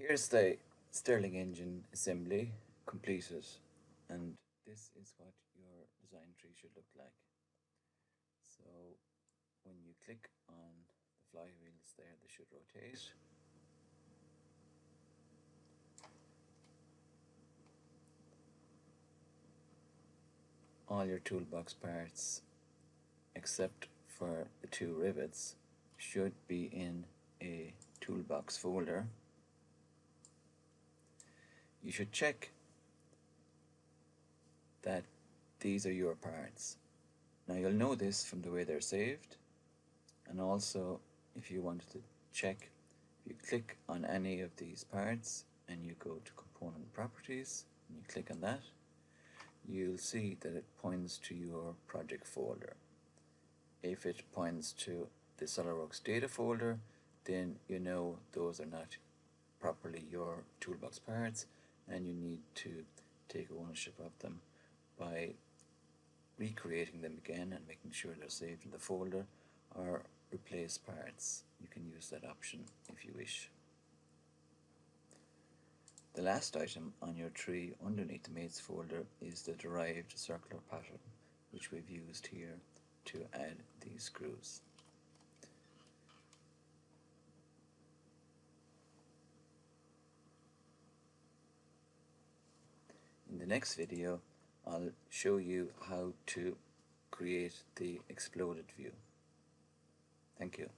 Here's the Stirling engine assembly completed, and this is what your design tree should look like. So when you click on the flywheels there, they should rotate. All your toolbox parts, except for the two rivets, should be in a toolbox folder. You should check that these are your parts. Now you'll know this from the way they're saved, and also if you wanted to check, if you click on any of these parts and you go to component properties and you click on that, you'll see that it points to your project folder. If it points to the SOLIDWORKS data folder, then you know those are not properly your toolbox parts and you need to take ownership of them by recreating them again and making sure they're saved in the folder, or replace parts. You can use that option if you wish. The last item on your tree underneath the mates folder is the derived circular pattern, which we've used here to add these screws. In the next video, I'll show you how to create the exploded view. Thank you.